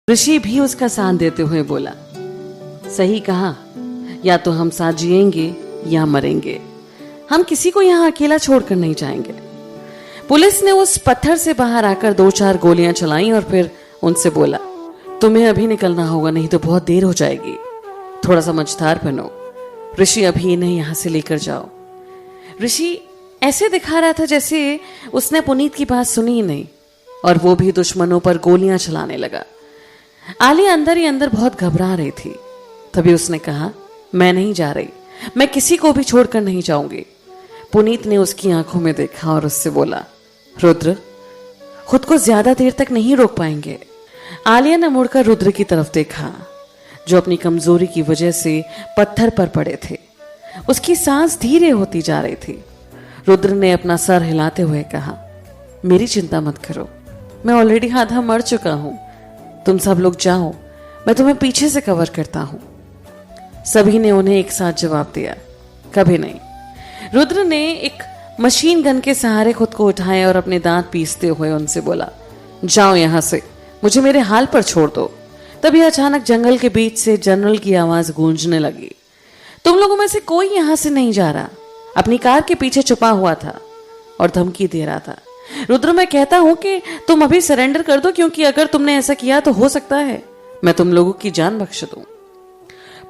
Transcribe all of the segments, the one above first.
ऋषि भी उसका साथ देते हुए बोला, सही कहा, या तो हम साथ जिएंगे या मरेंगे। हम किसी को यहाँ अकेला छोड़कर नहीं जाएंगे। पुलिस ने उस पत्थर से बाहर आकर 2-4 गोलियां चलाई और फिर उनसे बोला, तुम्हें अभी निकलना होगा, नहीं तो बहुत देर हो जाएगी। थोड़ा समझदार बनो। ऋषि अभी इन्हें यहां से लेकर जाओ। ऋषि ऐसे दिखा रहा था जैसे उसने पुनीत की बात सुनी ही नहीं, और वो भी दुश्मनों पर गोलियां चलाने लगा। आलिया अंदर ही अंदर बहुत घबरा रही थी। तभी उसने कहा, मैं नहीं जा रही, मैं किसी को भी छोड़कर नहीं जाऊंगी। पुनीत ने उसकी आंखों में देखा और उससे बोला, रुद्र, खुद को ज्यादा देर तक नहीं रोक पाएंगे। आलिया ने मुड़कर रुद्र की तरफ देखा, जो अपनी कमजोरी की वजह से पत्थर पर पड़े थे। उसकी सांस धीरे होती जा रही थी। रुद्र ने अपना सर हिलाते हुए कहा, मेरी चिंता मत करो, मैं ऑलरेडी आधा मर चुका हूं। तुम सब लोग जाओ, मैं तुम्हें पीछे से कवर करता हूं। सभी ने उन्हें एक साथ जवाब दिया, कभी नहीं। रुद्र ने एक मशीन गन के सहारे खुद को उठाया और अपने दांत पीसते हुए उनसे बोला, जाओ यहां से, मुझे मेरे हाल पर छोड़ दो। तभी अचानक जंगल के बीच से जनरल की आवाज गूंजने लगी, तुम लोगों में से कोई यहां से नहीं जा रहा। अपनी कार के पीछे छुपा हुआ था और धमकी दे रहा था, रुद्र, मैं कहता हूं कि तुम अभी सरेंडर कर दो, क्योंकि अगर तुमने ऐसा किया तो हो सकता है मैं तुम लोगों की जान बख्श दूं।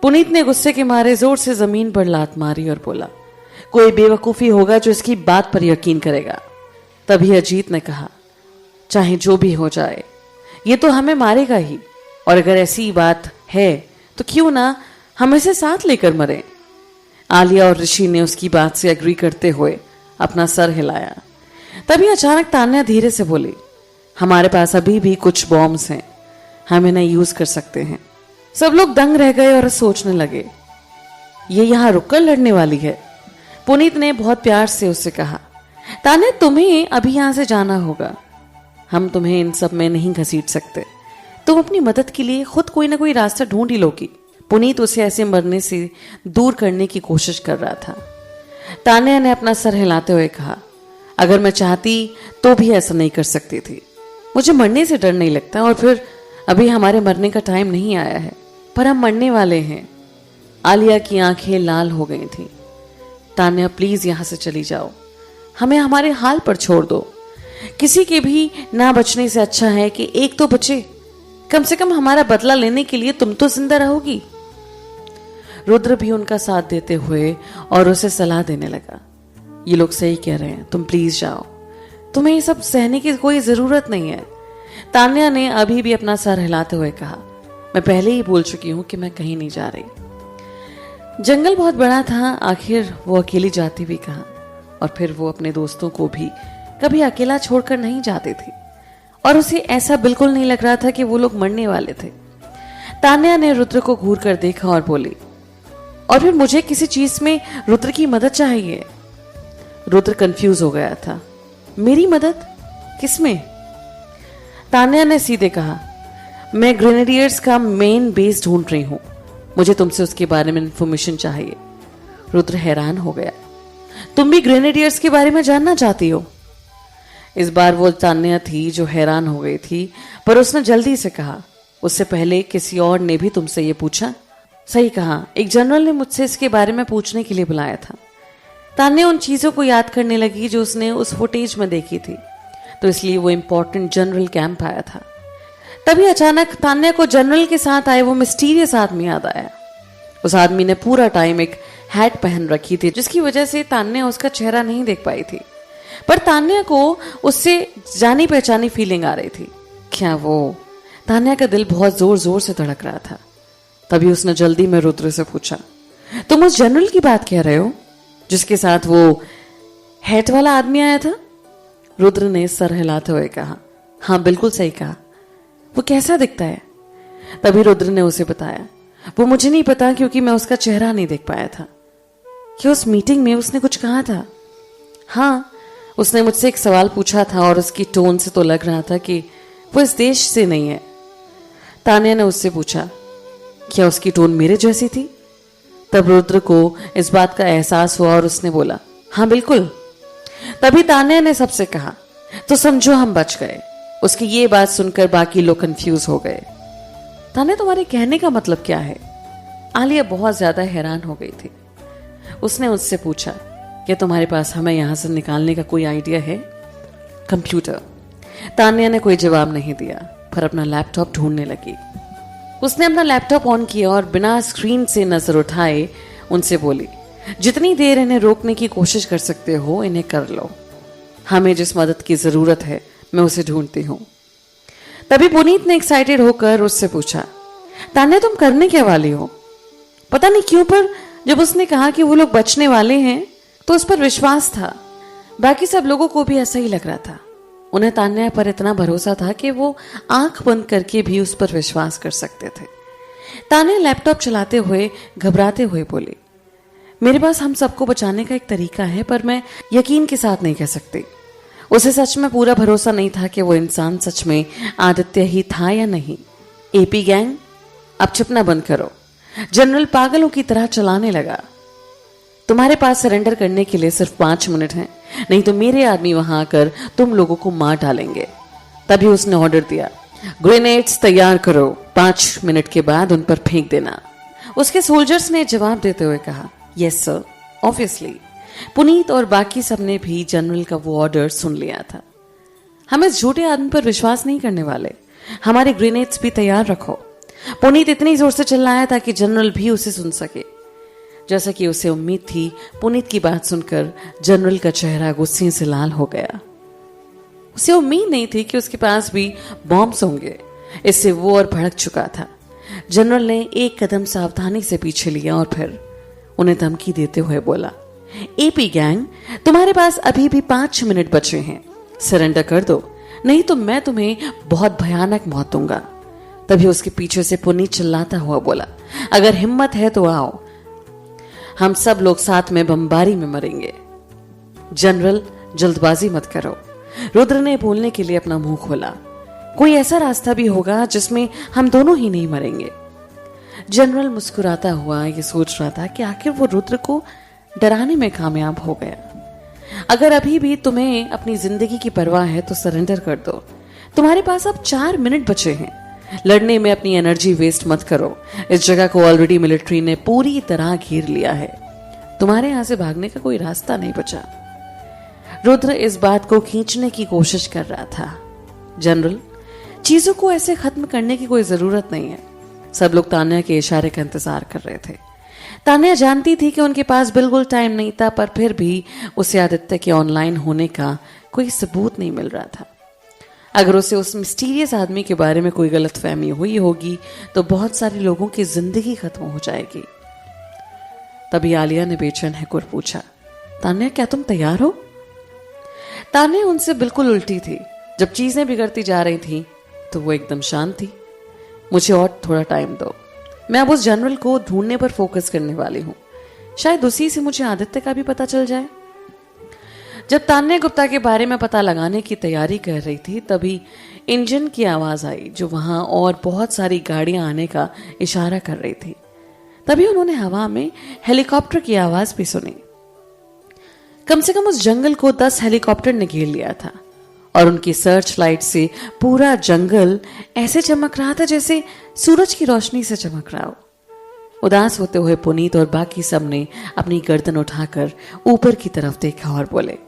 पुनीत ने गुस्से के मारे जोर से जमीन पर लात मारी और बोला, कोई बेवकूफी होगा जो इसकी बात पर यकीन करेगा। तभी अजीत ने कहा, चाहे जो भी हो जाए, ये तो हमें मारेगा ही, और अगर ऐसी बात है तो क्यों ना हम इसे साथ लेकर मरें। आलिया और ऋषि ने उसकी बात से एग्री करते हुए अपना सर हिलाया। तभी अचानक तान्या धीरे से बोली, हमारे पास अभी भी कुछ बॉम्ब्स हैं, हम इन्हें यूज कर सकते हैं। सब लोग दंग रह गए और सोचने लगे, ये यहां रुककर लड़ने वाली है। पुनीत ने बहुत प्यार से उससे कहा, तान्या, तुम्हें अभी यहां से जाना होगा, हम तुम्हें इन सब में नहीं घसीट सकते। तुम अपनी मदद के लिए खुद कोई ना कोई रास्ता ढूंढ ही लोगी। पुनीत उसे ऐसे मरने से दूर करने की कोशिश कर रहा था। तान्या ने अपना सर हिलाते हुए कहा, अगर मैं चाहती तो भी ऐसा नहीं कर सकती थी। मुझे मरने से डर नहीं लगता, और फिर अभी हमारे मरने का टाइम नहीं आया है, पर हम मरने वाले हैं। आलिया की आंखें लाल हो गई थी। तान्या, प्लीज यहां से चली जाओ, हमें हमारे हाल पर छोड़ दो। किसी के भी ना बचने से अच्छा है कि एक तो बचे। कम से कम हमारा बदला लेने के लिए तुम तो जिंदा रहोगी। रुद्र भी उनका साथ देते हुए और उसे सलाह देने लगा, ये लोग सही कह रहे हैं, तुम प्लीज जाओ, तुम्हें ये सब सहने की कोई जरूरत नहीं है। तान्या ने अभी भी अपना सर हिलाते हुए कहा, मैं पहले ही बोल चुकी हूं कि मैं कहीं नहीं जा रही। जंगल बहुत बड़ा था, आखिर वो अकेली जाती भी कहां, और फिर वो अपने दोस्तों को भी कभी अकेला छोड़कर नहीं जाती थी, और उसे ऐसा बिल्कुल नहीं लग रहा था कि वो लोग मरने वाले थे। तान्या ने रुद्र को घूर कर देखा और बोली, और फिर मुझे किसी चीज में रुद्र की मदद चाहिए। रुद्र कंफ्यूज हो गया था, मेरी मदद किसमें? तान्या ने सीधे कहा, मैं ग्रेनेडियर्स का मेन बेस ढूंढ रही हूं, मुझे तुमसे उसके बारे में इंफॉर्मेशन चाहिए। रुद्र हैरान हो गया, तुम भी ग्रेनेडियर्स के बारे में जानना चाहती हो? इस बार वो तान्या थी जो हैरान हो गई थी, पर उसने जल्दी से कहा, उससे पहले किसी और ने भी तुमसे ये पूछा? सही कहा, एक जनरल ने मुझसे इसके बारे में पूछने के लिए बुलाया था। तान्या उन चीजों को याद करने लगी जो उसने उस फुटेज में देखी थी, तो इसलिए वो इंपॉर्टेंट जनरल कैंप आया था। तभी अचानक तान्या को जनरल के साथ आए वो मिस्टीरियस आदमी याद आया। उस आदमी ने पूरा टाइम एक हैट पहन रखी थी, जिसकी वजह से तान्या उसका चेहरा नहीं देख पाई थी, पर तान्या को उससे जानी पहचानी फीलिंग आ रही थी। क्या वो? तान्या का दिल बहुत जोर जोर से धड़क रहा था। तभी उसने जल्दी में रुद्र से पूछा, तुम उस जनरल की बात कह रहे हो जिसके साथ वो हैट वाला आदमी आया था? रुद्र ने सर हिलाते हुए कहा, हाँ बिल्कुल सही कहा। वो कैसा दिखता है? तभी रुद्र ने उसे बताया, वो मुझे नहीं पता, क्योंकि मैं उसका चेहरा नहीं देख पाया था। कि उस मीटिंग में उसने कुछ कहा था? हाँ, उसने मुझसे एक सवाल पूछा था, और उसकी टोन से तो लग रहा था कि वो इस देश से नहीं है। तान्या ने उससे पूछा, क्या उसकी टोन मेरे जैसी थी? तब रुद्र को इस बात का एहसास हुआ और उसने बोला, हाँ बिल्कुल। तभी तान्या ने सबसे कहा, तो समझो हम बच गए। उसकी ये बात सुनकर बाकी लोग कंफ्यूज हो गए। तान्या, तुम्हारे कहने का मतलब क्या है? आलिया बहुत ज्यादा हैरान हो गई थी। उसने उससे पूछा, क्या तुम्हारे पास हमें यहां से निकालने का कोई आइडिया है? कंप्यूटर। तान्या ने कोई जवाब नहीं दिया, पर अपना लैपटॉप ढूंढने लगी। उसने अपना लैपटॉप ऑन किया और बिना स्क्रीन से नजर उठाए उनसे बोली, जितनी देर इन्हें रोकने की कोशिश कर सकते हो इन्हें कर लो। हमें जिस मदद की जरूरत है मैं उसे ढूंढती हूं। तभी पुनीत ने एक्साइटेड होकर उससे पूछा, तान्या, तुम करने क्या वाली हो? पता नहीं क्यों, पर जब उसने कहा कि वो लोग बचने वाले हैं तो उस पर विश्वास था। बाकी सब लोगों को भी ऐसा ही लग रहा था। उन्हें तान्या पर इतना भरोसा था कि वो आंख बंद करके भी उस पर विश्वास कर सकते थे। तान्या लैपटॉप चलाते हुए घबराते हुए बोली, मेरे पास हम सबको बचाने का एक तरीका है, पर मैं यकीन के साथ नहीं कह सकती। उसे सच में पूरा भरोसा नहीं था कि वो इंसान सच में आदित्य ही था या नहीं। एपी गैंग, अब छिपना बंद करो। जनरल पागलों की तरह चलाने लगा। तुम्हारे पास सरेंडर करने के लिए सिर्फ 5 मिनट हैं, नहीं तो मेरे आदमी वहां आकर तुम लोगों को मार डालेंगे। तभी उसने ऑर्डर दिया, ग्रेनेड्स तैयार करो, 5 मिनट के बाद उन पर फेंक देना। उसके सोल्जर्स ने जवाब देते हुए कहा, यस सर, ऑब्वियसली। पुनीत और बाकी सबने भी जनरल का वो ऑर्डर सुन लिया था। हम इस झूठे आदमी पर विश्वास नहीं करने वाले। हमारे ग्रेनेड्स भी तैयार रखो। पुनीत इतनी जोर से चिल्लाया ताकि जनरल भी उसे सुन सके। जैसा कि उसे उम्मीद थी, पुनीत की बात सुनकर जनरल का चेहरा गुस्से से लाल हो गया। उसे उम्मीद नहीं थी कि उसके पास भी बॉम्ब्स होंगे। इससे वो और भड़क चुका था। जनरल ने एक कदम सावधानी से पीछे लिया और फिर उन्हें धमकी देते हुए बोला, एपी गैंग, तुम्हारे पास अभी भी 5 मिनट बचे हैं। सरेंडर कर दो, नहीं तो मैं तुम्हें बहुत भयानक मौत दूंगा। तभी उसके पीछे से पुनीत चिल्लाता हुआ बोला, अगर हिम्मत है तो आओ, हम सब लोग साथ में बमबारी में मरेंगे। जनरल, जल्दबाजी मत करो। रुद्र ने बोलने के लिए अपना मुंह खोला, कोई ऐसा रास्ता भी होगा जिसमें हम दोनों ही नहीं मरेंगे। जनरल मुस्कुराता हुआ ये सोच रहा था कि आखिर वो रुद्र को डराने में कामयाब हो गया। अगर अभी भी तुम्हें अपनी जिंदगी की परवाह है तो सरेंडर कर दो। तुम्हारे पास अब 4 मिनट बचे हैं। लड़ने में अपनी एनर्जी वेस्ट मत करो। इस जगह को ऑलरेडी मिलिट्री ने पूरी तरह घेर लिया है। तुम्हारे यहां से भागने का कोई रास्ता नहीं बचा। रुद्र इस बात को खींचने की कोशिश कर रहा था। जनरल, चीजों को ऐसे खत्म करने की कोई जरूरत नहीं है। सब लोग तान्या के इशारे का इंतजार कर रहे थे। तान्या जानती थी कि उनके पास बिल्कुल टाइम नहीं था, पर फिर भी उसे आदित्य के ऑनलाइन होने का कोई सबूत नहीं मिल रहा था। अगर उसे उस मिस्टीरियस आदमी के बारे में कोई गलतफहमी हुई होगी तो बहुत सारे लोगों की जिंदगी खत्म हो जाएगी। तभी आलिया ने बेचैन होकर पूछा, तान्या, क्या तुम तैयार हो? तान्या उनसे बिल्कुल उल्टी थी। जब चीजें बिगड़ती जा रही थी तो वो एकदम शांत थी। मुझे और थोड़ा टाइम दो। मैं अब उस जनरल को ढूंढने पर फोकस करने वाली हूं। शायद उसी से मुझे आदित्य का भी पता चल जाए। जब तान्या गुप्ता के बारे में पता लगाने की तैयारी कर रही थी तभी इंजन की आवाज आई, जो वहां और बहुत सारी गाड़ियां आने का इशारा कर रही थी। तभी उन्होंने हवा में हेलीकॉप्टर की आवाज भी सुनी। कम से कम उस जंगल को 10 हेलीकॉप्टर ने घेर लिया था और उनकी सर्च लाइट से पूरा जंगल ऐसे चमक रहा था जैसे सूरज की रोशनी से चमक रहा हो। उदास होते हुए पुनीत और बाकी सब ने अपनी गर्दन उठाकर ऊपर की तरफ देखा और बोले,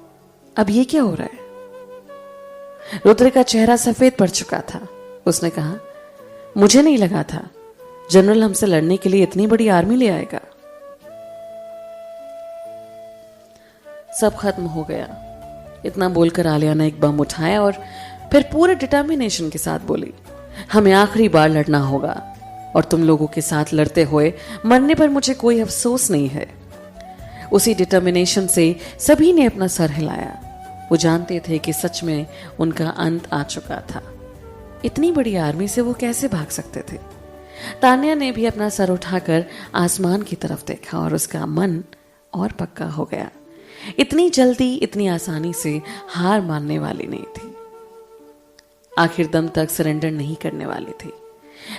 अब ये क्या हो रहा है? रुद्र का चेहरा सफेद पड़ चुका था। उसने कहा, मुझे नहीं लगा था जनरल हमसे लड़ने के लिए इतनी बड़ी आर्मी ले आएगा। सब खत्म हो गया। इतना बोलकर आलिया ने एक बम उठाया और फिर पूरे डिटर्मिनेशन के साथ बोली, हमें आखिरी बार लड़ना होगा और तुम लोगों के साथ लड़ते हुए मरने पर मुझे कोई अफसोस नहीं है। उसी डिटर्मिनेशन से सभी ने अपना सर हिलाया। वो जानते थे कि सच में उनका अंत आ चुका था। इतनी बड़ी आर्मी से वो कैसे भाग सकते थे? तान्या ने भी अपना सर उठाकर आसमान की तरफ देखा और उसका मन और पक्का हो गया। इतनी जल्दी, इतनी आसानी से हार मानने वाली नहीं थी। आखिर दम तक सरेंडर नहीं करने वाली थी।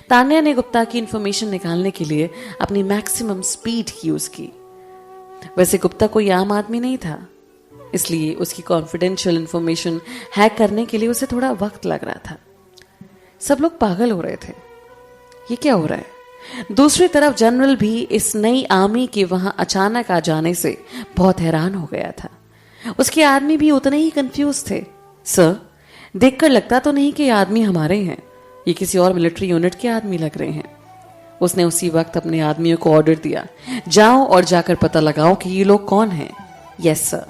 तान्या ने गुप्ता की इंफॉर्मेशन निकालने के लिए अपनी मैक्सिमम स्पीड यूज की। वैसे गुप्ता कोई आम आदमी नहीं था, इसलिए उसकी कॉन्फिडेंशियल इंफॉर्मेशन हैक करने के लिए उसे थोड़ा वक्त लग रहा था। सब लोग पागल हो रहे थे। ये क्या हो रहा है? दूसरी तरफ जनरल भी इस नई आर्मी के वहां अचानक आ जाने से बहुत हैरान हो गया था। उसके आदमी भी उतने ही कंफ्यूज थे। सर, देखकर लगता तो नहीं कि ये आदमी हमारे हैं, ये किसी और मिलिट्री यूनिट के आदमी लग रहे हैं। उसने उसी वक्त अपने आदमियों को ऑर्डर दिया, जाओ और जाकर पता लगाओ कि ये लोग कौन हैं। Yes sir.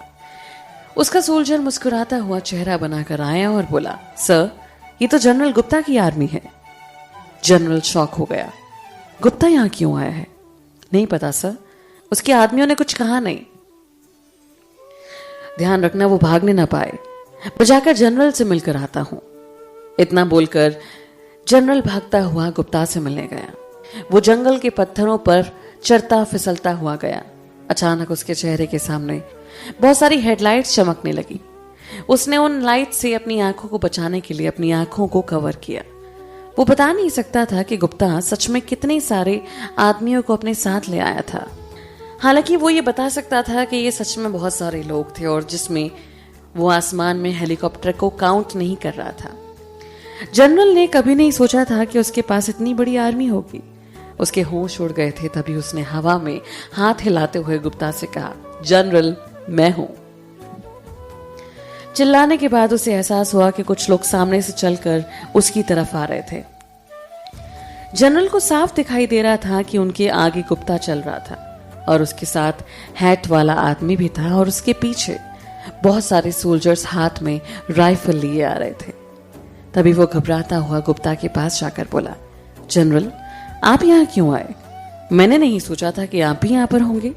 उसका सोल्जर मुस्कुराता हुआ चेहरा बनाकर आया और बोला, सर, ये तो जनरल गुप्ता की आर्मी है। जनरल शॉक हो गया। गुप्ता यहां क्यों आया है? नहीं पता सर, उसके आदमियों ने कुछ कहा नहीं। ध्यान रखना वो भागने ना पाए, मैं जाकर जनरल से मिलकर आता हूं। इतना बोलकर जनरल भागता हुआ गुप्ता से मिलने गया। वो जंगल के पत्थरों पर चढ़ता फिसलता हुआ गया। अचानक उसके चेहरे के सामने बहुत सारी हेडलाइट्स चमकने लगी। उसने उन लाइट से अपनी आंखों को बचाने के लिए अपनी आंखों को कवर किया। वो बता नहीं सकता था कि गुप्ता सच में कितने सारे आदमियों को अपने साथ ले आया था। हालांकि वो ये बता सकता था कि ये सच में बहुत सारे लोग थे और जिसमें वो आसमान में हेलीकॉप्टर को काउंट नहीं कर रहा था। जनरल ने कभी नहीं सोचा था कि उसके पास इतनी बड़ी आर्मी होगी। उसके होश उड़ गए थे। तभी उसने हवा में हाथ हिलाते हुए गुप्ता से कहा, जनरल, मैं हूं। चिल्लाने के बाद उसे एहसास हुआ कि कुछ लोग सामने से चलकर उसकी तरफ आ रहे थे। जनरल को साफ दिखाई दे रहा था कि उनके आगे गुप्ता चल रहा था और उसके साथ हैट वाला आदमी भी था और उसके पीछे बहुत सारे सोल्जर्स हाथ में राइफल लिए आ रहे थे। तभी वो घबराता हुआ गुप्ता के पास जाकर बोला, जनरल, आप यहां क्यों आए? मैंने नहीं सोचा था कि आप भी यहां पर होंगे।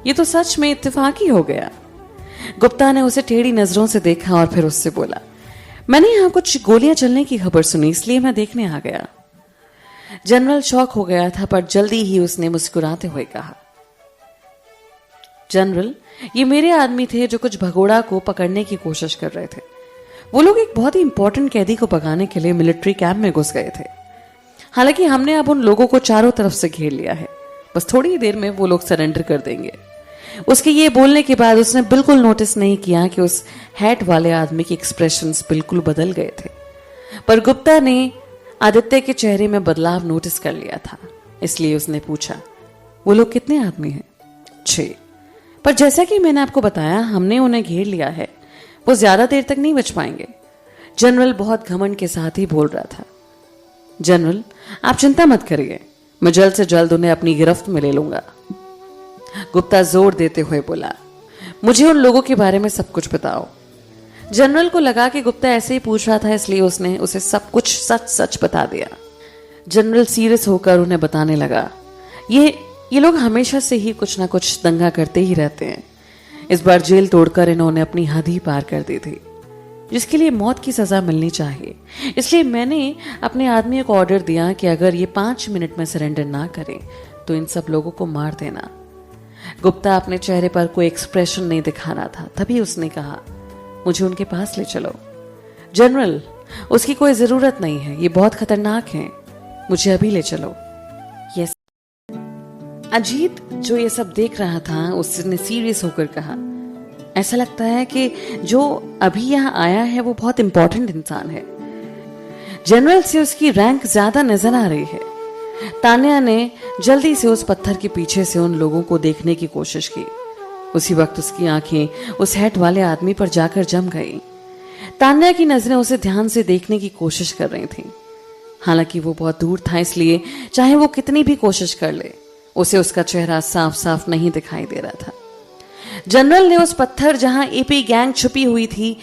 ये तो सच में इत्तेफाक ही हो गया। गुप्ता ने उसे टेढ़ी नजरों से देखा और फिर उससे बोला, मैंने यहां कुछ गोलियां चलने की खबर सुनी, इसलिए मैं देखने आ गया। जनरल शॉक हो गया था, पर जल्दी ही उसने मुस्कुराते हुए कहा, जनरल, ये मेरे आदमी थे जो कुछ भगोड़ा को पकड़ने की कोशिश कर रहे थे। वो लोग एक बहुत ही इंपॉर्टेंट कैदी को भगाने के लिए मिलिट्री कैंप में घुस गए थे। हालांकि हमने अब उन लोगों को चारों तरफ से घेर लिया है, बस थोड़ी ही देर में वो लोग सरेंडर कर देंगे। उसके ये बोलने के बाद उसने बिल्कुल नोटिस नहीं किया कि उस हैट वाले आदमी के एक्सप्रेशंस बिल्कुल बदल गए थे। पर गुप्ता ने आदित्य के चेहरे में बदलाव नोटिस कर लिया था, इसलिए उसने पूछा, वो लोग कितने आदमी हैं? 6। पर जैसा कि मैंने आपको बताया, हमने उन्हें घेर लिया है, वो ज्यादा देर तक नहीं बच पाएंगे। जनरल बहुत घमंड के साथ ही बोल रहा था। जनरल, आप चिंता मत करिए, मैं जल्द से जल्द उन्हें अपनी गिरफ्त में ले लूंगा। गुप्ता जोर देते हुए बोला, मुझे उन लोगों के बारे में सब कुछ बताओ। जनरल को लगा कि गुप्ता ऐसे ही पूछ रहा था, इसलिए उसने उसे सब कुछ सच सच बता दिया। जनरल सीरियस होकर उन्हें बताने लगा, ये लोग हमेशा से ही कुछ ना कुछ दंगा करते ही रहते हैं। इस बार जेल तोड़कर इन्होंने अपनी हद ही पार कर दी थी, जिसके लिए मौत की सजा मिलनी चाहिए। इसलिए मैंने अपने आदमियों को ऑर्डर दिया कि अगर ये 5 मिनट में सरेंडर ना करें तो इन सब लोगों को मार देना। गुप्ता अपने चेहरे पर कोई एक्सप्रेशन नहीं दिखा रहा था। तभी उसने कहा, मुझे उनके पास ले चलो। जनरल, उसकी कोई जरूरत नहीं है, ये बहुत खतरनाक है, मुझे अभी ले चलो। यस। अजीत जो ये सब देख रहा था, उसने सीरियस होकर कहा, ऐसा लगता है कि जो अभी यहाँ आया है वो बहुत इंपॉर्टेंट इंसान है। जनरल से उसकी रैंक ज्यादा नजर आ रही है। तान्या ने जल्दी से उस पत्थर के पीछे से उन लोगों को देखने की कोशिश की। उसी वक्त उसकी आंखें उस हैट वाले आदमी पर जाकर जम गई। तान्या की नजरें उसे ध्यान से देखने की कोशिश कर रही थीं। हालांकि वो बहुत दूर था, इसलिए चाहे वो कितनी भी कोशिश कर ले, उसे उसका चेहरा साफ साफ नहीं दिखाई दे रहा था। जनरल ने उस पत्थर जहां एपी गैंग छुपी हुई थी,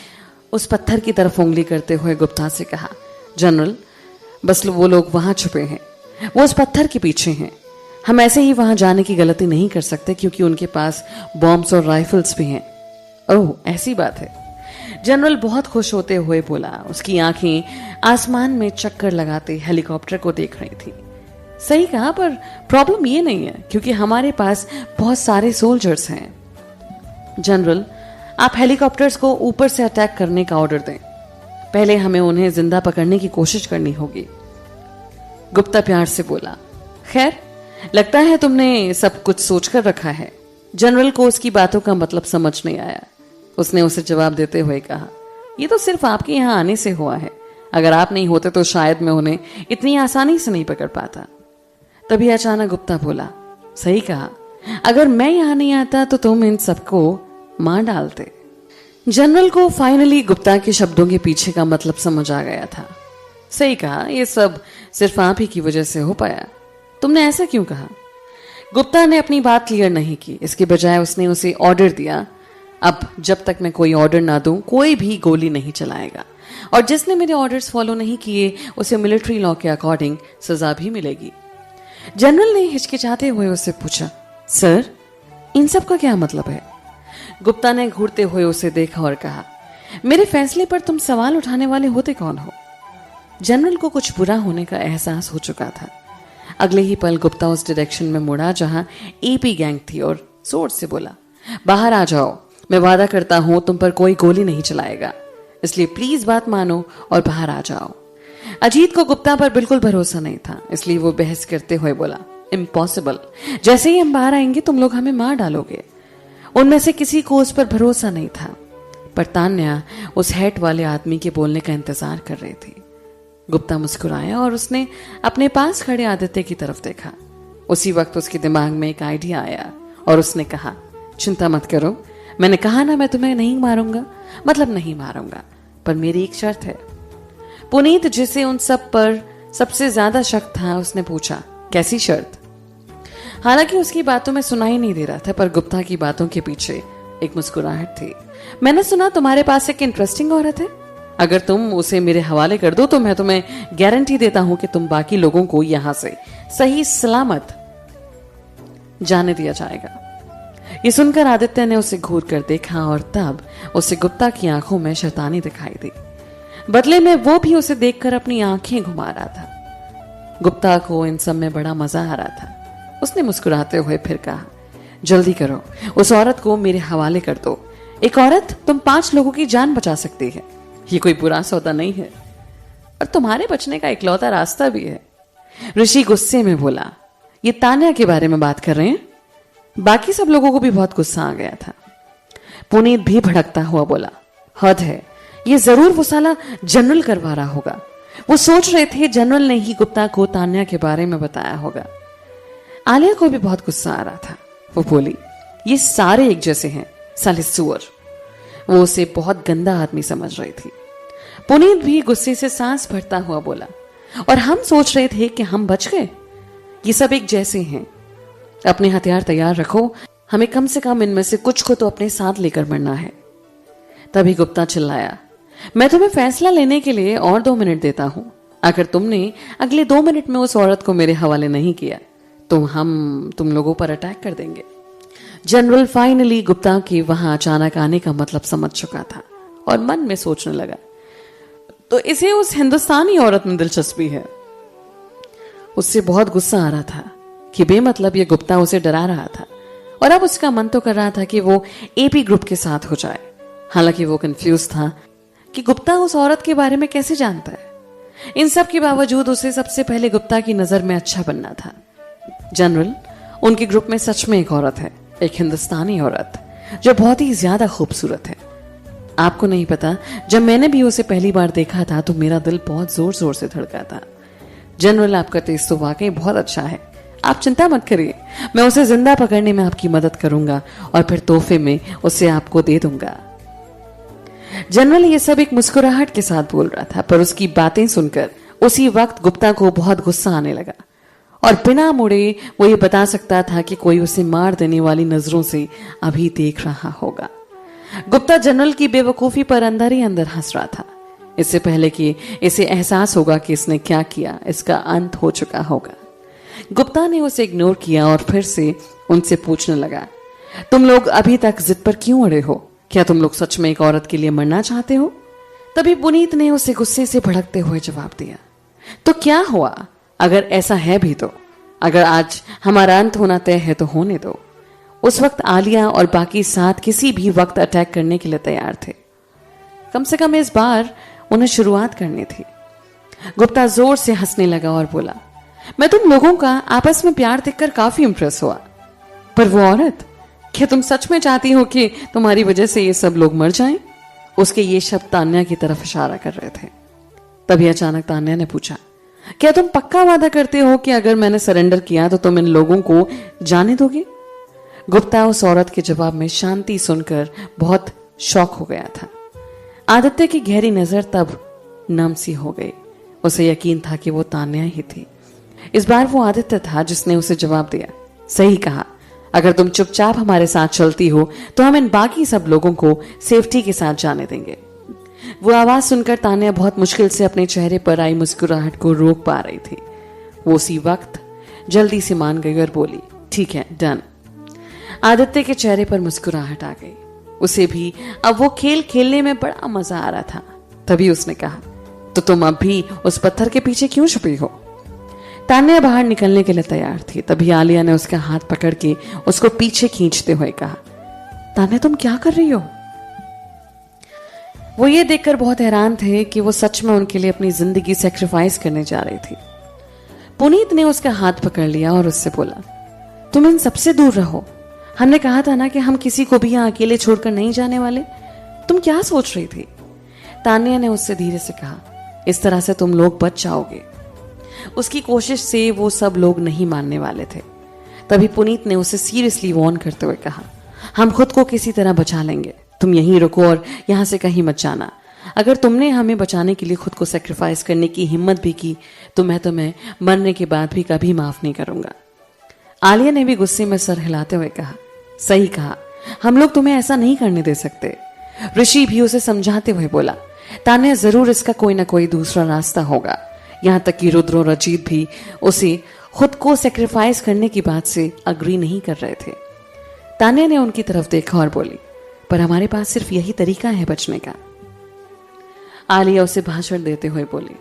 उस पत्थर की तरफ उंगली करते हुए गुप्ता से कहा, जनरल, बस वो लोग वहां छुपे हैं, वो उस पत्थर के पीछे हैं। हम ऐसे ही वहां जाने की गलती नहीं कर सकते, क्योंकि उनके पास बॉम्ब्स और राइफल्स भी हैं। ओह, ऐसी बात है। जनरल बहुत खुश होते हुए बोला। उसकी आंखें आसमान में चक्कर लगाते हेलीकॉप्टर को देख रही थी। सही कहा, पर प्रॉब्लम ये नहीं है, क्योंकि हमारे पास बहुत सारे सोल्जर्स हैं। जनरल, आप हेलीकॉप्टर्स को ऊपर से अटैक करने का ऑर्डर दें। पहले हमें उन्हें जिंदा पकड़ने की कोशिश करनी होगी। गुप्ता प्यार से बोला, खैर, लगता है तुमने सब कुछ सोचकर रखा है। जनरल को उसकी बातों का मतलब समझ नहीं आया। उसने उसे जवाब देते हुए कहा, ये तो सिर्फ आपके यहाँ आने से हुआ है, अगर आप नहीं होते तो शायद मैं उन्हें इतनी आसानी से नहीं पकड़ पाता। तभी अचानक गुप्ता बोला, सही कहा, अगर मैं यहां नहीं आता तो तुम इन सबको मार डालते। जनरल को फाइनली गुप्ता के शब्दों के पीछे का मतलब समझ आ गया था। सही कहा, ये सब सिर्फ आप ही की वजह से हो पाया। तुमने ऐसा क्यों कहा? गुप्ता ने अपनी बात क्लियर नहीं की, इसके बजाय उसने उसे ऑर्डर दिया, अब जब तक मैं कोई ऑर्डर ना दूं कोई भी गोली नहीं चलाएगा, और जिसने मेरे ऑर्डर्स फॉलो नहीं किए उसे मिलिट्री लॉ के अकॉर्डिंग सजा भी मिलेगी। जनरल ने हिचकिचाते हुए उससे पूछा, सर इन सब का क्या मतलब है? गुप्ता ने घूरते हुए उसे देखा और कहा, मेरे फैसले पर तुम सवाल उठाने वाले होते कौन हो? जनरल को कुछ बुरा होने का एहसास हो चुका था। अगले ही पल गुप्ता उस डायरेक्शन में मुड़ा जहां एपी गैंग थी और जोर से बोला, बाहर आ जाओ, मैं वादा करता हूं तुम पर कोई गोली नहीं चलाएगा, इसलिए प्लीज बात मानो और बाहर आ जाओ। अजीत को गुप्ता पर बिल्कुल भरोसा नहीं था, इसलिए वो बहस करते हुए बोला, इम्पॉसिबल, जैसे ही हम बाहर आएंगे तुम लोग हमें मार डालोगे। उनमें से किसी को उस पर भरोसा नहीं था, पर तान्या उस हैट वाले आदमी के बोलने का इंतजार कर रही थी। गुप्ता मुस्कुराया और उसने अपने पास खड़े आदित्य की तरफ देखा। उसी वक्त उसके दिमाग में एक आइडिया आया और उसने कहा, चिंता मत करो, मैंने कहा ना मैं तुम्हें नहीं मारूंगा, मतलब नहीं मारूंगा, पर मेरी एक शर्त है। पुनीत, जिसे उन सब पर सबसे ज्यादा शक था, उसने पूछा, कैसी शर्त? हालांकि उसकी बातों में सुनाई नहीं दे रहा था, पर गुप्ता की बातों के पीछे एक मुस्कुराहट थी। मैंने सुना तुम्हारे पास एक इंटरेस्टिंग औरत है, अगर तुम उसे मेरे हवाले कर दो तो मैं तुम्हें गारंटी देता हूं कि तुम बाकी लोगों को यहां से सही सलामत जाने दिया जाएगा। ये सुनकर आदित्य ने उसे घूर कर देखा और तब उसे गुप्ता की आंखों में शैतानी दिखाई दी। बदले में वो भी उसे देखकर अपनी आंखें घुमा रहा था। गुप्ता को इन सब में बड़ा मजा आ रहा था। उसने मुस्कुराते हुए फिर कहा, जल्दी करो, उस औरत को मेरे हवाले कर दो। एक औरत तुम 5 लोगों की जान बचा सकती है, ये कोई बुरा सौदा नहीं है, और तुम्हारे बचने का इकलौता रास्ता भी है। ऋषि गुस्से में बोला, ये तान्या के बारे में बात कर रहे हैं? बाकी सब लोगों को भी बहुत गुस्सा आ गया था। पुनीत भी भड़कता हुआ बोला, हद है, ये जरूर वो साला जनरल करवा रहा होगा। वो सोच रहे थे जनरल ने ही गुप्ता को तान्या के बारे में बताया होगा। आलिया को भी बहुत गुस्सा आ रहा था। वो बोली, ये सारे एक जैसे हैं, साले सुअर। वो उसे बहुत गंदा आदमी समझ रही थी। पुनीत भी गुस्से से सांस भरता हुआ बोला, और हम सोच रहे थे कि हम बच गए। ये सब एक जैसे हैं, अपने हथियार तैयार रखो, हमें कम से कम इनमें से कुछ को तो अपने साथ लेकर मरना है। तभी गुप्ता चिल्लाया, मैं तुम्हें फैसला लेने के लिए और 2 मिनट देता हूं। अगर तुमने अगले 2 मिनट में उस औरत को मेरे हवाले नहीं किया तो हम तुम लोगों पर अटैक कर देंगे। जनरल फाइनली गुप्ता के वहां अचानक आने का मतलब समझ चुका था और मन में सोचने लगा, तो इसे उस हिंदुस्तानी औरत में दिलचस्पी है। उससे बहुत गुस्सा आ रहा था कि बेमतलब ये गुप्ता उसे डरा रहा था, और अब उसका मन तो कर रहा था कि वो एपी ग्रुप के साथ हो जाए। हालांकि वो कंफ्यूज था कि गुप्ता उस औरत के बारे में कैसे जानता है। इन सब के बावजूद उसे सबसे पहले गुप्ता की नजर में अच्छा बनना था। जनरल, उनके ग्रुप में सच में एक औरत है, एक हिंदुस्तानी औरत जो बहुत ही ज्यादा खूबसूरत है। आपको नहीं पता, जब मैंने भी उसे पहली बार देखा था तो मेरा दिल बहुत जोर जोर से धड़का था। जनरल, आपका टेस्ट तो वाकई बहुत अच्छा है, आप चिंता मत करिए, मैं उसे जिंदा पकड़ने में आपकी मदद करूंगा और फिर तोहफे में उसे आपको दे दूंगा। जनरल ये सब एक मुस्कुराहट के साथ बोल रहा था, पर उसकी बातें सुनकर उसी वक्त गुप्ता को बहुत गुस्सा आने लगा, और बिना मुड़े वो ये बता सकता था कि कोई उसे मार देने वाली नजरों से अभी देख रहा होगा। गुप्ता जनरल की बेवकूफी पर अंदर ही अंदर हंस रहा था। इससे पहले कि इसे एहसास होगा कि इसने क्या किया, इसका अंत हो चुका होगा। गुप्ता ने उसे इग्नोर किया और फिर से उनसे पूछने लगा, तुम लोग अभी तक जिद पर क्यों अड़े हो? क्या तुम लोग सच में एक औरत के लिए मरना चाहते हो? तभी पुनीत ने उसे गुस्से से भड़कते हुए जवाब दिया, तो क्या हुआ अगर ऐसा है भी तो? अगर आज हमारा अंत होना तय है तो होने दो। उस वक्त आलिया और बाकी 7 किसी भी वक्त अटैक करने के लिए तैयार थे। कम से कम इस बार उन्हें शुरुआत करनी थी। गुप्ता जोर से हंसने लगा और बोला, मैं तुम लोगों का आपस में प्यार देखकर काफी इंप्रेस हुआ, पर वो औरत, क्या तुम सच में चाहती हो कि तुम्हारी वजह से ये सब लोग मर जाएं? उसके ये शब्द तान्या की तरफ इशारा कर रहे थे। तभी अचानक तान्या ने पूछा, क्या तुम पक्का वादा करते हो कि अगर मैंने सरेंडर किया तो तुम इन लोगों को जाने दोगे? गुप्ता उस औरत के जवाब में शांति सुनकर बहुत शॉक हो गया था। आदित्य की गहरी नजर तब नम सी हो गई। उसे यकीन था कि वो तान्या ही थी। इस बार वो आदित्य था जिसने उसे जवाब दिया, सही कहा, अगर तुम चुपचाप हमारे साथ चलती हो तो हम इन बाकी सब लोगों को सेफ्टी के साथ जाने देंगे। वो आवाज सुनकर तान्या बहुत मुश्किल से अपने चेहरे पर आई मुस्कुराहट को रोक पा रही थी। वो उसी वक्त जल्दी से मान गई और बोली, ठीक है, डन। आदित्य के चेहरे पर मुस्कुराहट आ गई। उसे भी अब वो खेल खेलने में बड़ा मजा आ रहा था। तभी उसने कहा, तो तुम अब भी उस पत्थर के पीछे क्यों छुपी हो? तान्या बाहर निकलने के लिए तैयार थी। तभी आलिया ने उसका हाथ पकड़ के उसको पीछे खींचते हुए कहा, तान्या तुम क्या कर रही हो? वो ये देखकर बहुत हैरान थे कि वो सच में उनके लिए अपनी जिंदगी सेक्रीफाइस करने जा रही थी। पुनीत ने उसका हाथ पकड़ लिया और उससे बोला, तुम इन सबसे दूर रहो। हमने कहा था ना कि हम किसी को भी यहां अकेले छोड़कर नहीं जाने वाले। तुम क्या सोच रही थी? तान्या ने उससे धीरे से कहा, इस तरह से तुम लोग बच जाओगे। उसकी कोशिश से वो सब लोग नहीं मानने वाले थे। तभी पुनीत ने उसे सीरियसली वार्न करते हुए कहा, हम खुद को किसी तरह बचा लेंगे, तुम यहीं रुको और यहां से कहीं मत जाना। अगर तुमने हमें बचाने के लिए खुद को सेक्रीफाइस करने की हिम्मत भी की तो मैं तुम्हें मरने के बाद भी कभी माफ नहीं करूंगा। आलिया ने भी गुस्से में सर हिलाते हुए कहा, सही कहा, हम लोग तुम्हें ऐसा नहीं करने दे सकते। ऋषि भी उसे समझाते हुए बोला, तान्या जरूर इसका कोई ना कोई दूसरा रास्ता होगा। यहां तक कि रुद्र और अजीत भी उसे खुद को सेक्रीफाइस करने की बात से अग्री नहीं कर रहे थे। तान्या ने उनकी तरफ देखा और बोली, पर हमारे पास सिर्फ यही तरीका है बचने का। आलिया उसे भाषण देते हुए बोली,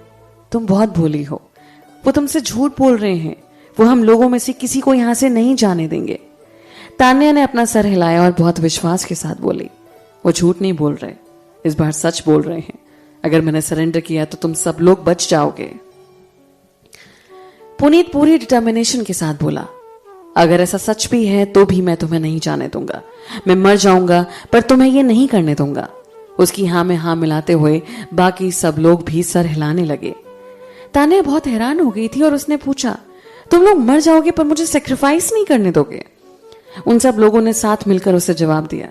तुम बहुत भोली हो, वो तुमसे झूठ बोल रहे हैं, वो हम लोगों में से किसी को यहां से नहीं जाने देंगे। तान्या ने अपना सर हिलाया और बहुत विश्वास के साथ बोली, वो झूठ नहीं बोल रहे, इस बार सच बोल रहे हैं। अगर मैंने सरेंडर किया तो तुम सब लोग बच जाओगे। पुनीत पूरी डिटर्मिनेशन के साथ बोला, अगर ऐसा सच भी है तो भी मैं तुम्हें नहीं जाने दूंगा। मैं मर जाऊंगा पर तुम्हें यह नहीं करने दूंगा। उसकी हां में हां मिलाते हुए बाकी सब लोग भी सर हिलाने लगे। तान्या बहुत हैरान हो गई थी और उसने पूछा, तुम लोग मर जाओगे पर मुझे सेक्रीफाइस नहीं करने दोगे? उन सब लोगों ने साथ मिलकर उसे जवाब दिया,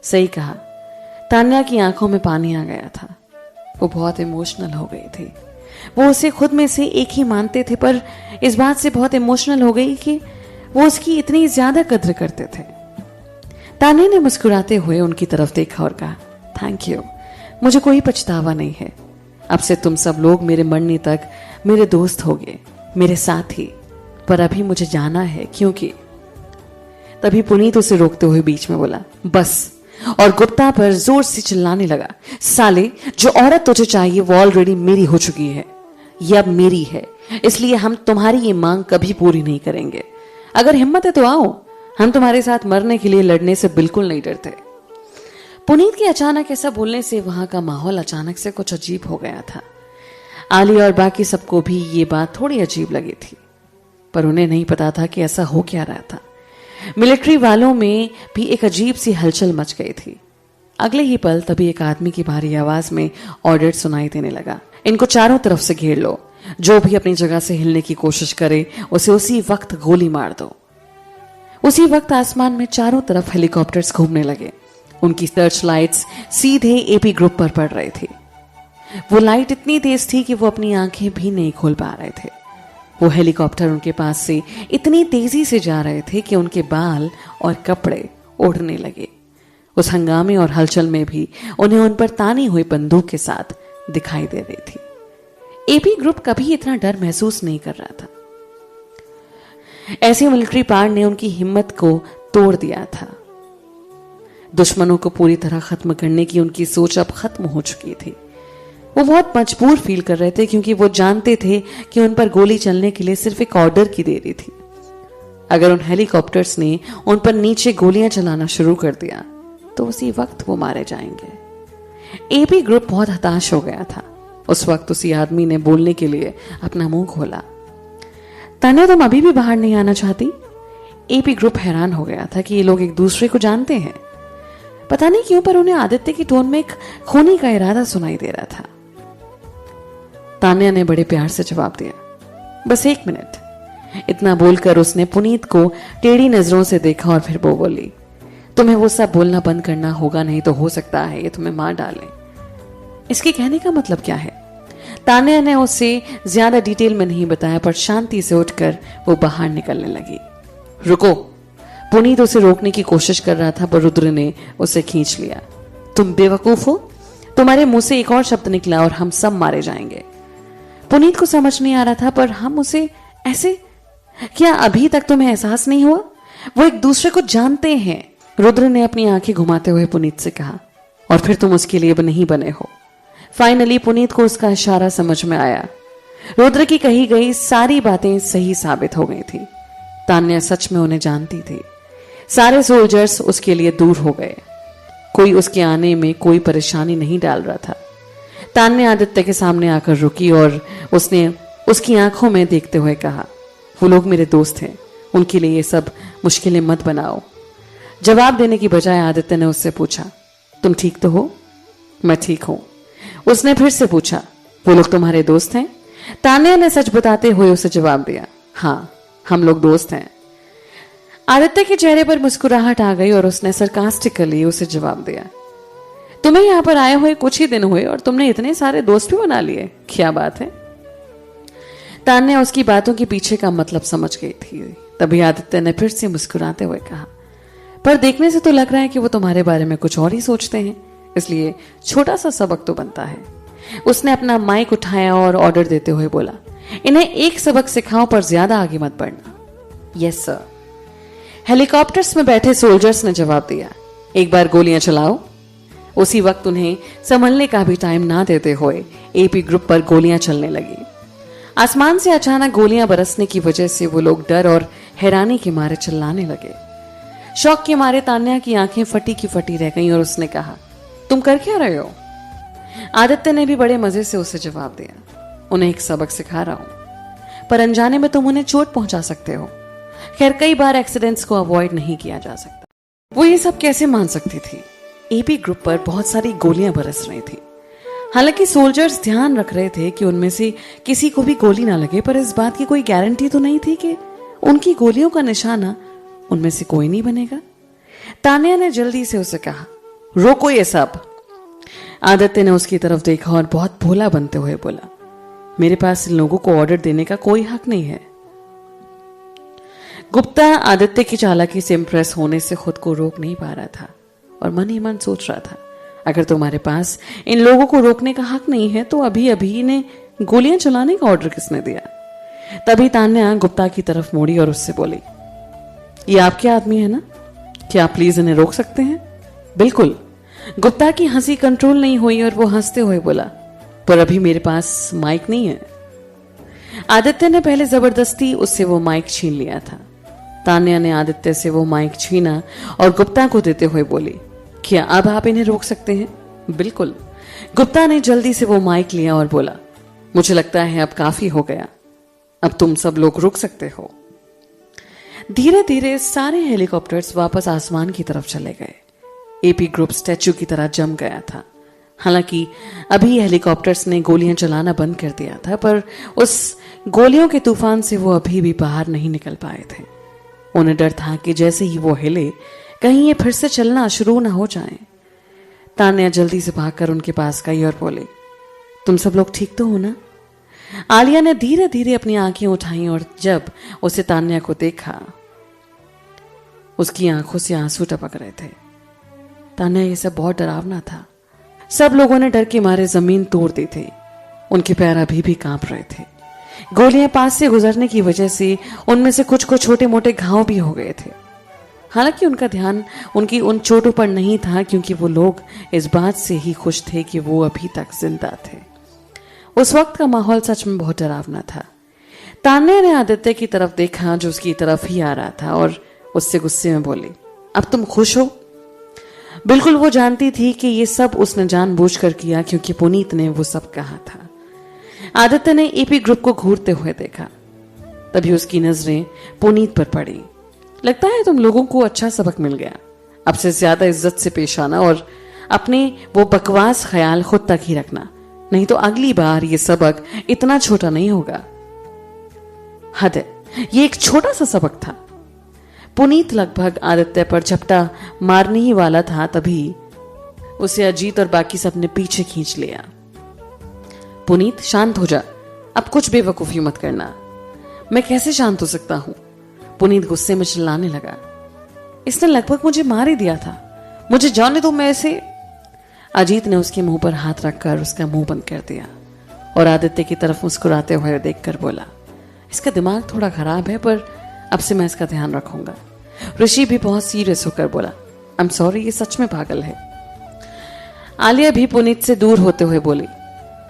सही कहा। तान्या की आंखों में पानी आ गया था। वो बहुत इमोशनल हो गई थी। वो उसे खुद में से एक ही मानते थे पर इस बात से बहुत इमोशनल हो गई कि वो उसकी इतनी ज्यादा कद्र करते थे। तान्या ने मुस्कुराते हुए उनकी तरफ देखा और कहा, थैंक यू, मुझे कोई पछतावा नहीं है। अब से तुम सब लोग मेरे मरने तक मेरे दोस्त होगे, मेरे साथी। पर अभी मुझे जाना है क्योंकि। तभी पुनीत उसे रोकते हुए बीच में बोला, बस, और गुप्ता पर जोर से चिल्लाने लगा, साले, जो औरत तुझे चाहिए वो ऑलरेडी मेरी हो चुकी है, ये अब मेरी है, इसलिए हम तुम्हारी ये मांग कभी पूरी नहीं करेंगे। अगर हिम्मत है तो आओ, हम तुम्हारे साथ मरने के लिए लड़ने से बिल्कुल नहीं डरते। पुनीत के अचानक ऐसा बोलने से वहां का माहौल अचानक से कुछ अजीब हो गया था। आलिया और बाकी सबको भी ये बात थोड़ी अजीब लगी थी, पर उन्हें नहीं पता था कि ऐसा हो क्या रहा था। मिलिट्री वालों में भी एक अजीब सी हलचल मच गई थी। अगले ही पल तभी एक आदमी की भारी आवाज में ऑर्डर सुनाई देने लगा, इनको चारों तरफ से घेर लो, जो भी अपनी जगह से हिलने की कोशिश करे उसे उसी वक्त गोली मार दो। उसी वक्त आसमान में चारों तरफ हेलीकॉप्टर्स घूमने लगे। उनकी सर्च लाइट्स सीधे एपी ग्रुप पर पड़ रही थी। वो लाइट इतनी तेज थी कि वो अपनी आंखें भी नहीं खोल पा रहे थे। वो हेलीकॉप्टर उनके पास से इतनी तेजी से जा रहे थे कि उनके बाल और कपड़े उड़ने लगे। उस हंगामे और हलचल में भी उन्हें उन पर तानी हुई बंदूक के साथ दिखाई दे रही थी। एपी ग्रुप कभी इतना डर महसूस नहीं कर रहा था। ऐसे मिलिट्री पार्ट ने उनकी हिम्मत को तोड़ दिया था। दुश्मनों को पूरी तरह खत्म करने की उनकी सोच अब खत्म हो चुकी थी। वो बहुत मजबूर फील कर रहे थे क्योंकि वो जानते थे कि उन पर गोली चलने के लिए सिर्फ एक ऑर्डर की देरी थी। अगर उन हेलीकॉप्टर्स ने उन पर नीचे गोलियां चलाना शुरू कर दिया तो उसी वक्त वो मारे जाएंगे। एपी ग्रुप बहुत हताश हो गया था। उस वक्त उसी आदमी ने बोलने के लिए अपना मुंह खोला, तान्या तुम अभी भी बाहर नहीं आना चाहती? एपी ग्रुप हैरान हो गया था कि ये लोग एक दूसरे को जानते हैं। पता नहीं क्यों पर उन्हें आदित्य की टोन में एक खूनी का इरादा सुनाई दे रहा था। तान्या ने बड़े प्यार से जवाब दिया। बस 1 मिनट। इतना बोलकर उसने पुनीत को टेढ़ी नजरों से देखा और फिर वो बोली, तुम्हें वो सब बोलना बंद करना होगा, नहीं तो हो सकता है ये तुम्हें मार डाले। इसके कहने का मतलब क्या है? तान्या ने उसे ज्यादा डिटेल में नहीं बताया, पर शांति से उठकर वो बाहर निकलने लगी। रुको। पुनीत उसे रोकने की कोशिश कर रहा था, पर रुद्र ने उसे खींच लिया। तुम बेवकूफ हो, तुम्हारे मुंह से एक और शब्द निकला और हम सब मारे जाएंगे। पुनीत को समझ नहीं आ रहा था, पर हम उसे ऐसे, क्या अभी तक तुम्हें एहसास नहीं हुआ? वो एक दूसरे को जानते हैं। रुद्र ने अपनी आंखें घुमाते हुए पुनीत से कहा, और फिर तुम उसके लिए नहीं बने हो। फाइनली पुनीत को उसका इशारा समझ में आया। रुद्र की कही गई सारी बातें सही साबित हो गई थी। तान्या सच में उन्हें जानती थी। सारे सोल्जर्स उसके लिए दूर हो गए। कोई उसके आने में कोई परेशानी नहीं डाल रहा था। तान्या आदित्य के सामने आकर रुकी और उसने उसकी आंखों में देखते हुए कहा, वो लोग मेरे दोस्त हैं, उनके लिए ये सब मुश्किलें मत बनाओ। जवाब देने की बजाय आदित्य ने उससे पूछा, तुम ठीक तो हो? मैं ठीक हूं। उसने फिर से पूछा, वो लोग तुम्हारे दोस्त हैं? तान्या ने सच बताते हुए उसे जवाब दिया, हाँ, हम लोग दोस्त हैं। आदित्य के चेहरे पर मुस्कुराहट आ गई और उसने सरकास्टिकली उसे जवाब दिया, तुम्हें यहां पर आए हुए कुछ ही दिन हुए और तुमने इतने सारे दोस्त भी बना लिए, क्या बात है? तान्या उसकी बातों के पीछे का मतलब समझ गई थी। तभी आदित्य ने फिर से मुस्कुराते हुए कहा, पर देखने से तो लग रहा है कि वो तुम्हारे बारे में कुछ और ही सोचते हैं, इसलिए छोटा सा सबक तो बनता है। उसने अपना माइक उठाया और ऑर्डर देते हुए बोला, इन्हें एक सबक सिखाओ, पर ज्यादा आगे मत बढ़ना। Yes sir. हेलीकॉप्टर्स में बैठे सोल्जर्स ने जवाब दिया, एक बार गोलियां चलाओ। उसी वक्त उन्हें संभलने का भी टाइम ना देते हुए एपी ग्रुप पर गोलियां चलने लगी। आसमान से अचानक गोलियां बरसने की वजह से वो लोग डर और हैरानी के मारे चिल्लाने लगे। शौक के मारे तान्या की आंखें फटी की फटी रह गईं और उसने कहा, तुम कर क्या रहे हो? आदित्य ने भी बड़े मजे से उसे जवाब दिया, उन्हें एक सबक सिखा रहा हूं, पर अनजाने में तुम उन्हें चोट पहुंचा सकते हो। खैर, कई बार एक्सीडेंट्स को अवॉइड नहीं किया जा सकता। वो ये सब कैसे मान सकती थी? एपी ग्रुप पर बहुत सारी गोलियां बरस रही थी। हालांकि सोल्जर्स ध्यान रख रहे थे कि उनमें से किसी को भी गोली ना लगे, पर इस बात की कोई गारंटी तो नहीं थी कि उनकी गोलियों का निशाना उनमें से कोई नहीं बनेगा। तान्या ने जल्दी से उसे कहा, रोको ये सब। आदित्य ने उसकी तरफ देखा और बहुत भोला बनते हुए बोला, मेरे पास इन लोगों को ऑर्डर देने का कोई हक नहीं है। गुप्ता आदित्य की चालाकी से इंप्रेस होने से खुद को रोक नहीं पा रहा था और मन ही मन सोच रहा था, अगर तुम्हारे पास इन लोगों को रोकने का हक नहीं है तो अभी अभी इन्हें गोलियां चलाने का ऑर्डर किसने दिया? तभी तान्या गुप्ता की तरफ मोड़ी और उससे बोली, ये आपके आदमी है ना, क्या आप प्लीज इन्हें रोक सकते हैं? बिल्कुल। गुप्ता की हंसी कंट्रोल नहीं हुई और वो हंसते हुए बोला, पर अभी मेरे पास माइक नहीं है। आदित्य ने पहले जबरदस्ती उससे वो माइक छीन लिया था। तान्या ने आदित्य से वो माइक छीना और गुप्ता को देते हुए बोली, क्या अब आप इन्हें रोक सकते हैं? बिल्कुल। गुप्ता ने जल्दी से वो माइक लिया और बोला, मुझे लगता है अब काफी हो गया, अब तुम सब लोग रुक सकते हो। धीरे धीरे सारे हेलीकॉप्टर्स वापस आसमान की तरफ चले गए। एपी ग्रुप स्टैच्यू की तरह जम गया था। हालांकि अभी हेलीकॉप्टर्स ने गोलियां चलाना बंद कर दिया था, पर उस गोलियों के तूफान से वो अभी भी बाहर नहीं निकल पाए थे। उन्हें डर था कि जैसे ही वो हिले, कहीं ये फिर से चलना शुरू ना हो जाए। तान्या जल्दी से भागकर उनके पास गई और बोली, तुम सब लोग ठीक तो हो ना? आलिया ने धीरे धीरे अपनी आंखें उठाई और जब उसे तान्या को देखा, उसकी आंखों से आंसू टपक रहे थे। तान्या, ये सब बहुत डरावना था। सब लोगों ने डर के मारे जमीन तोड़ दी थी। उनके पैर अभी भी कांप रहे थे। गोलियां पास से गुजरने की वजह से उनमें से कुछ को छोटे मोटे घाव भी हो गए थे। हालांकि उनका ध्यान उनकी उन चोटों पर नहीं था, क्योंकि वो लोग इस बात से ही खुश थे कि वो अभी तक जिंदा थे। उस वक्त का माहौल सच में बहुत डरावना था। तान्या ने आदित्य की तरफ देखा, जो उसकी तरफ ही आ रहा था, और उससे गुस्से में बोली, अब तुम खुश हो? बिल्कुल वो जानती थी कि ये सब उसने जानबूझकर किया, क्योंकि पुनीत ने वो सब कहा था। आदित्य ने एपी ग्रुप को घूरते हुए देखा। तभी उसकी नजरें पुनीत पर पड़ी। लगता है तुम लोगों को अच्छा सबक मिल गया। अब से ज्यादा इज्जत से पेश आना और अपने वो बकवास ख्याल खुद तक ही रखना। नहीं तो अगली बार ये सबक इतना छोटा नहीं होगा। हद है, ये एक छोटा सा सबक था। पुनीत लगभग आदित्य पर झपटा मारने ही वाला था, तभी उसे अजीत और बाकी सब ने पीछे खींच लिया। पुनीत, शांत हो जा, अब कुछ बेवकूफी मत करना। मैं कैसे शांत हो सकता हूं? पुनीत गुस्से में चिल्लाने लगा। इसने लगभग मुझे मार ही दिया था, मुझे जाने दो, मैं ऐसे। अजीत ने उसके मुंह पर हाथ रखकर उसका मुंह बंद कर दिया और आदित्य की तरफ मुस्कुराते हुए देखकर बोला, इसका दिमाग थोड़ा खराब है, पर अब से मैं इसका ध्यान रखूंगा। ऋषि भी बहुत सीरियस होकर बोला, आई एम सॉरी, ये सच में पागल है। आलिया भी पुनीत से दूर होते हुए बोली,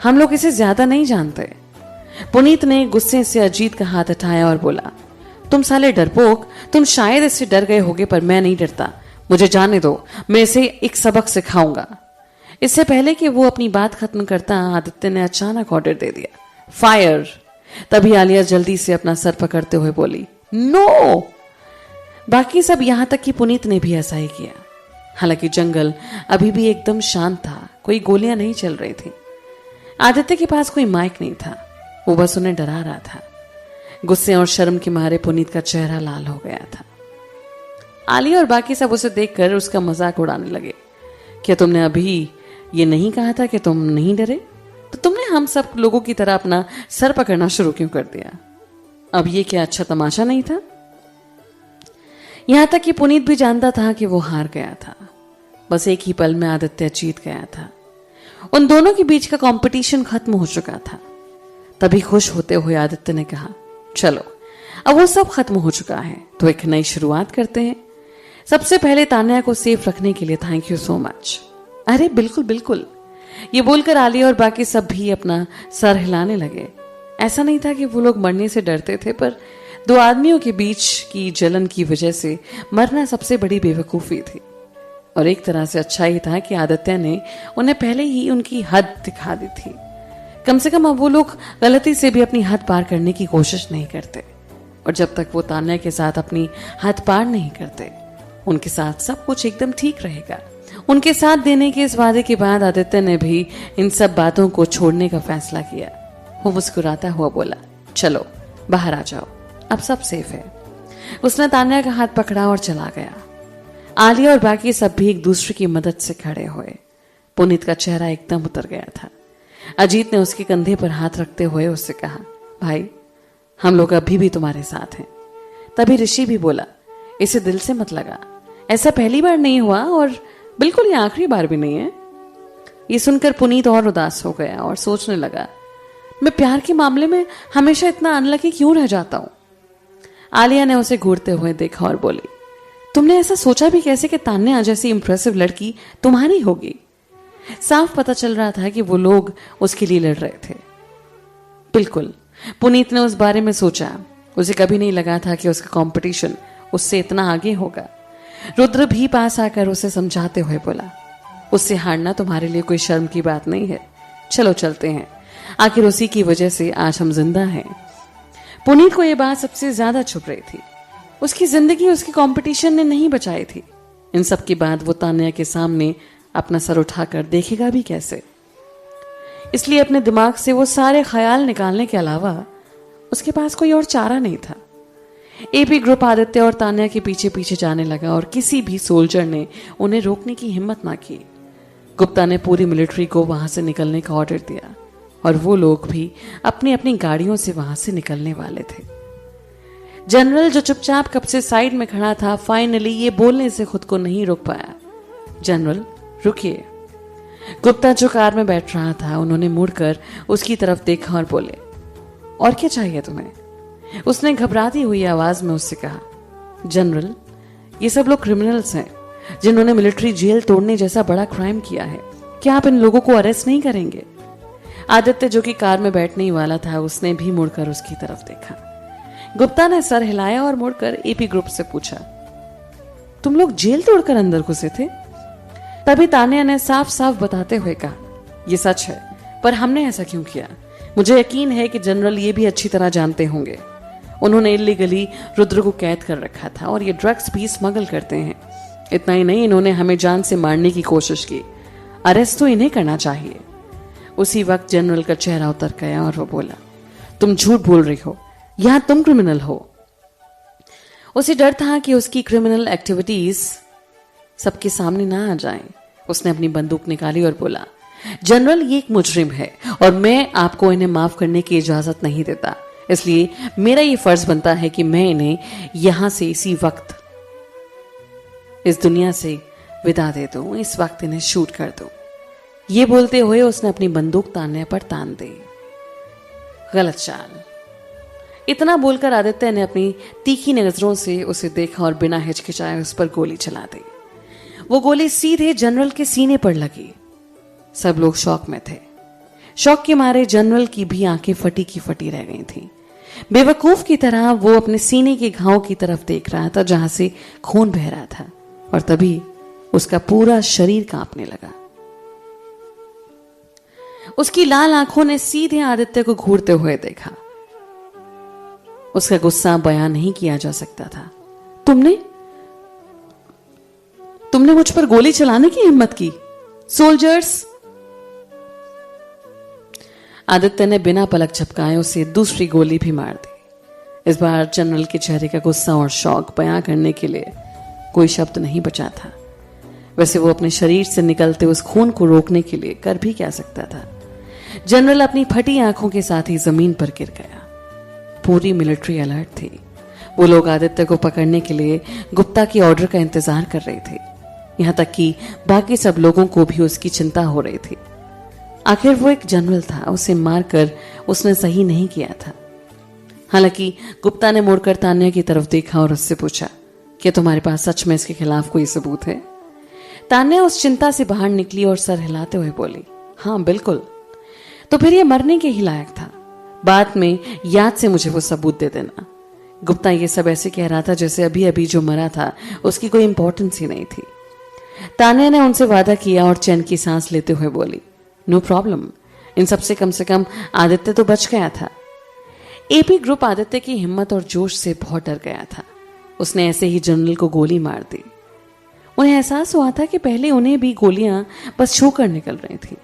हम लोग इसे ज्यादा नहीं जानते। पुनीत ने गुस्से से अजीत का हाथ हटाया और बोला, तुम साले डरपोक, तुम शायद इससे डर गए होगे, पर मैं नहीं डरता, मुझे जाने दो, मैं इसे एक सबक सिखाऊंगा। इससे पहले कि वो अपनी बात खत्म करता, आदित्य ने अचानक ऑर्डर दे दिया, फायर। तभी आलिया जल्दी से अपना सर पकड़ते हुए बोली, नो। बाकी सब, यहां तक कि पुनीत ने भी ऐसा ही किया। हालांकि जंगल अभी भी एकदम शांत था, कोई गोलियां नहीं चल रही थी। आदित्य के पास कोई माइक नहीं था, वो बस उन्हें डरा रहा था। गुस्से और शर्म के मारे पुनीत का चेहरा लाल हो गया था। आलिया और बाकी सब उसे देखकर उसका मजाक उड़ाने लगे। क्या तुमने अभी ये नहीं कहा था कि तुम नहीं डरे? तो तुमने हम सब लोगों की तरह अपना सर पकड़ना शुरू क्यों कर दिया? अब ये क्या अच्छा तमाशा नहीं था? यहां तक कि पुनीत भी जानता था कि वो हार गया था। बस एक ही पल में आदित्य जीत गया था। उन दोनों के बीच का कंपटीशन खत्म हो चुका था। तभी खुश होते हुए आदित्य ने कहा, चलो अब वो सब खत्म हो चुका है, तो एक नई शुरुआत करते हैं। सबसे पहले तान्या को सेफ रखने के लिए थैंक यू सो मच। अरे बिल्कुल बिल्कुल, ये बोलकर आलिया और बाकी सब भी अपना सर हिलाने लगे। ऐसा नहीं था कि वो लोग मरने से डरते थे, पर दो आदमियों के बीच की जलन की वजह से मरना सबसे बड़ी बेवकूफी थी। और एक तरह से अच्छा ही था कि आदित्य ने उन्हें पहले ही उनकी हद दिखा दी थी। कम से कम अब वो लोग गलती से भी अपनी हद पार करने की कोशिश नहीं करते। और जब तक वो तान्या के साथ अपनी हद पार नहीं करते, उनके साथ सब कुछ एकदम ठीक रहेगा। उनके साथ देने के इस वादे के बाद आदित्य ने भी इन सब बातों को छोड़ने का फैसला किया। वो मुस्कुराता हुआ बोला, चलो बाहर आ जाओ, अब सब सेफ है। उसने तान्या का हाथ पकड़ा और चला गया। आलिया और बाकी सब भी एक दूसरे की मदद से खड़े हुए। पुनीत का चेहरा एकदम उतर गया था। अजीत ने उसके कंधे पर हाथ रखते हुए उससे कहा, भाई हम लोग अभी भी तुम्हारे साथ हैं। तभी ऋषि भी बोला, इसे दिल से मत लगा, ऐसा पहली बार नहीं हुआ और बिल्कुल ये आखिरी बार भी नहीं है। ये सुनकर पुनीत और उदास हो गया और सोचने लगा, मैं प्यार के मामले में हमेशा इतना अनलकी क्यों रह जाता हूं। आलिया ने उसे घूरते हुए देखा और बोली, तुमने ऐसा सोचा भी कैसे कि तान्या जैसी इंप्रेसिव लड़की तुम्हारी होगी? साफ पता चल रहा था कि वो लोग उसके लिए लड़ रहे थे। बिल्कुल, पुनीत ने उस बारे में सोचा। उसे कभी नहीं लगा था कि उसका कंपटीशन उससे इतना आगे होगा। रुद्र भी पास आकर उसे समझाते हुए बोला, उससे हारना तुम्हारे लिए कोई शर्म की बात नहीं है, चलो चलते हैं, आखिर उसी की वजह से आज हम जिंदा हैं। पुनीत को यह बात सबसे ज्यादा छुप रही थी। उसकी जिंदगी उसके कंपटीशन ने नहीं बचाई थी। इन सब के बाद वो तान्या के सामने अपना सर उठाकर देखेगा भी कैसे? इसलिए अपने दिमाग से वो सारे ख्याल निकालने के अलावा उसके पास कोई और चारा नहीं था। एपी ग्रुप आदित्य और तान्या के पीछे पीछे जाने लगा और किसी भी सोल्जर ने उन्हें रोकने की हिम्मत ना की। गुप्ता ने पूरी मिलिट्री को वहां से निकलने का ऑर्डर दिया और वो लोग भी अपनी अपनी गाड़ियों से वहां से निकलने वाले थे। जनरल, जो चुपचाप कब से साइड में खड़ा था, फाइनली ये बोलने से खुद को नहीं रोक पाया, जनरल रुकिए। गुप्ता जो कार में बैठ रहा था, उन्होंने मुड़कर उसकी तरफ देखा और बोले, और क्या चाहिए तुम्हें? उसने घबराती हुई आवाज में उससे कहा, जनरल, ये सब लोग क्रिमिनल्स हैं जिन्होंने मिलिट्री जेल तोड़ने जैसा बड़ा क्राइम किया है। क्या आप इन लोगों को अरेस्ट नहीं करेंगे? आदित्य, जो कि कार में बैठने ही वाला था, उसने भी मुड़कर उसकी तरफ देखा। गुप्ता ने सर हिलाया और मुड़कर एपी ग्रुप से पूछा, तुम लोग जेल तोड़कर अंदर घुसे थे? तभी तान्या ने साफ साफ बताते हुए कहा, यह सच है, पर हमने ऐसा क्यों किया? मुझे यकीन है कि जनरल ये भी अच्छी तरह जानते होंगे। उन्होंने इल्लीगली रुद्र को कैद कर रखा था और ये ड्रग्स भी स्मगल करते हैं। इतना ही नहीं, इन्होंने हमें जान से मारने की कोशिश की। अरेस्ट तो इन्हें करना चाहिए। उसी वक्त जनरल का चेहरा उतर गया और वो बोला, तुम झूठ बोल रही हो, यहां तुम क्रिमिनल हो। उसे डर था कि उसकी क्रिमिनल एक्टिविटीज सबके सामने ना आ जाएं। उसने अपनी बंदूक निकाली और बोला, जनरल ये एक मुजरिम है और मैं आपको इन्हें माफ करने की इजाजत नहीं देता, इसलिए मेरा ये फर्ज बनता है कि मैं इन्हें यहां से इसी वक्त इस दुनिया से विदा दे दूं, इस वक्त इन्हें शूट कर दूं। ये बोलते हुए उसने अपनी बंदूक तान्या पर तान दी। गलत चाल। इतना बोलकर आदित्य ने अपनी तीखी नजरों से उसे देखा और बिना हिचकिचाए उस पर गोली चला दी। वो गोली सीधे जनरल के सीने पर लगी। सब लोग शॉक में थे। शॉक के मारे जनरल की भी आंखें फटी की फटी रह गई थी। बेवकूफ की तरह वो अपने सीने के घाव की तरफ देख रहा था जहां से खून बह रहा था, और तभी उसका पूरा शरीर कांपने लगा। उसकी लाल आंखों ने सीधे आदित्य को घूरते हुए देखा। उसका गुस्सा बयान नहीं किया जा सकता था। तुमने मुझ पर गोली चलाने की हिम्मत की? सोल्जर्स! आदित्य ने बिना पलक झपकाए उसे दूसरी गोली भी मार दी। इस बार जनरल के चेहरे का गुस्सा और शौक बयां करने के लिए कोई शब्द नहीं बचा था। वैसे वो अपने शरीर से निकलते उस खून को रोकने के लिए कर भी क्या सकता था। जनरल अपनी फटी आंखों के साथ ही जमीन पर गिर गया। पूरी मिलिट्री अलर्ट थी। वो लोग आदित्य को पकड़ने के लिए गुप्ता की ऑर्डर का इंतजार कर रहे थे। यहां तक कि बाकी सब लोगों को भी उसकी चिंता हो रही थी। आखिर वो एक जनरल था, उसे मारकर उसने सही नहीं किया था। हालांकि गुप्ता ने मुड़कर तान्या की तरफ देखा और उससे पूछा, क्या तुम्हारे पास सच में इसके खिलाफ कोई सबूत है? तान्या उस चिंता से बाहर निकली और सर हिलाते हुए बोली, हाँ बिल्कुल। तो फिर ये मरने के ही लायक था। बाद में याद से मुझे वो सबूत दे देना। गुप्ता ये सब ऐसे कह रहा था जैसे अभी अभी जो मरा था उसकी कोई इंपॉर्टेंस ही नहीं थी। तान्या ने उनसे वादा किया और चैन की सांस लेते हुए बोली, नो प्रॉब्लम। इन सब से कम आदित्य तो बच गया था। एपी ग्रुप आदित्य की हिम्मत और जोश से बहुत डर गया था। उसने ऐसे ही जनरल को गोली मार दी। उन्हें एहसास हुआ था कि पहले उन्हें भी गोलियां बस छू कर निकल रही थी।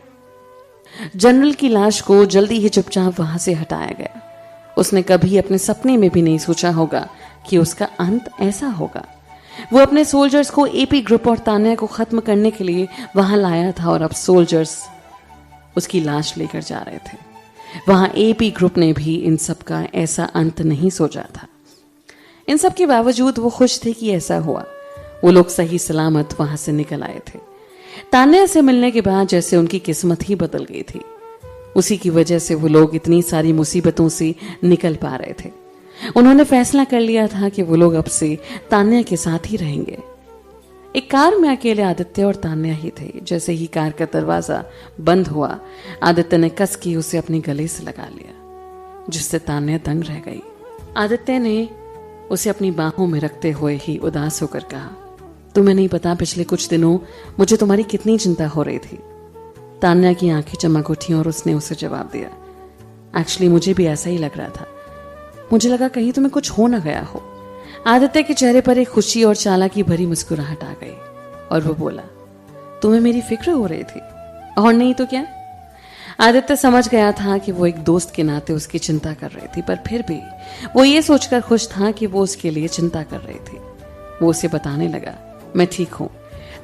जनरल की लाश को जल्दी ही चुपचाप वहां से हटाया गया। उसने कभी अपने सपने में भी नहीं सोचा होगा कि उसका अंत ऐसा होगा। वो अपने सोल्जर्स को एपी ग्रुप और तान्या को खत्म करने के लिए वहां लाया था और अब सोल्जर्स उसकी लाश लेकर जा रहे थे। वहां एपी ग्रुप ने भी इन सब का ऐसा अंत नहीं सोचा था। इन सब के बावजूद वो खुश थे कि ऐसा हुआ। वो लोग सही सलामत वहां से निकल आए थे। तान्या से मिलने के बाद जैसे उनकी किस्मत ही बदल गई थी। उसी की वजह से वो लोग इतनी सारी मुसीबतों से निकल पा रहे थे। उन्होंने फैसला कर लिया था कि वो लोग अब से तान्या के साथ ही रहेंगे। एक कार में अकेले आदित्य और तान्या ही थे। जैसे ही कार का दरवाजा बंद हुआ, आदित्य ने कस के उसे अपने गले से लगा लिया, जिससे तान्या दंग रह गई। आदित्य ने उसे अपनी बाहों में रखते हुए ही उदास होकर कहा, तुम्हें नहीं पता पिछले कुछ दिनों मुझे तुम्हारी कितनी चिंता हो रही थी। तान्या की आंखें चमक उठी और उसने उसे जवाब दिया, एक्चुअली मुझे भी ऐसा ही लग रहा था। मुझे लगा कहीं तुम्हें कुछ हो ना गया हो। आदित्य के चेहरे पर एक खुशी और चालाकी भरी मुस्कुराहट आ गई और वो बोला, तुम्हें मेरी फिक्र हो रही थी? और नहीं तो क्या। आदित्य समझ गया था कि वो एक दोस्त के नाते उसकी चिंता कर रही थी, पर फिर भी वो ये सोचकर खुश था कि वो उसके लिए चिंता कर रही थी। वो उसे बताने लगा, मैं ठीक हूं।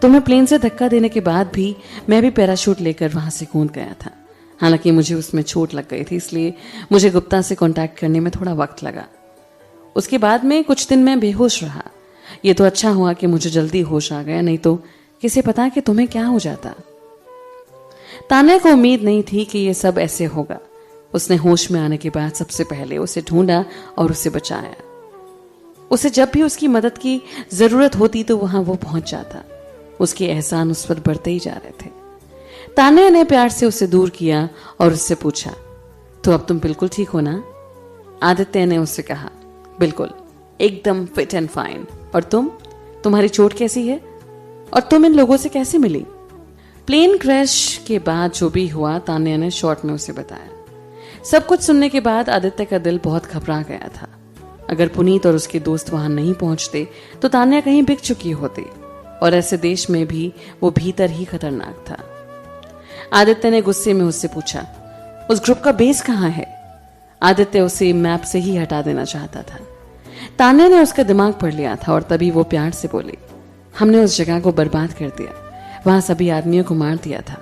तुम्हें प्लेन से धक्का देने के बाद भी मैं भी पैराशूट लेकर वहां से कूद गया था। हालांकि मुझे उसमें चोट लग गई थी, इसलिए मुझे गुप्ता से कांटेक्ट करने में थोड़ा वक्त लगा। उसके बाद में कुछ दिन मैं बेहोश रहा। ये तो अच्छा हुआ कि मुझे जल्दी होश आ गया, नहीं तो किसे पता कि तुम्हें क्या हो जाता। तान्या को उम्मीद नहीं थी कि ये सब ऐसे होगा। उसने होश में आने के बाद सबसे पहले उसे ढूंढा और उसे बचाया। उसे जब भी उसकी मदद की जरूरत होती तो वहां वो पहुंच जाता। उसके एहसान उस पर बढ़ते ही जा रहे थे। तान्या ने प्यार से उसे दूर किया और उससे पूछा, तो अब तुम बिल्कुल ठीक हो ना? आदित्य ने उससे कहा, बिल्कुल, एकदम फिट एंड फाइन। और तुम्हारी चोट कैसी है? और तुम इन लोगों से कैसे मिली? प्लेन क्रैश के बाद जो भी हुआ तान्या ने शॉर्ट में उसे बताया। सब कुछ सुनने के बाद आदित्य का दिल बहुत घबरा गया था। अगर पुनीत और उसके दोस्त वहां नहीं पहुंचते तो तान्या कहीं बिक चुकी होती, और ऐसे देश में भी वो भीतर ही खतरनाक था। आदित्य ने गुस्से में उससे पूछा, उस ग्रुप का बेस कहाँ है? आदित्य उसे मैप से ही हटा देना चाहता था। तान्या ने उसका दिमाग पढ़ लिया था और तभी वो प्यार से बोली, हमने उस जगह को बर्बाद कर दिया, वहां सभी आदमियों को मार दिया था।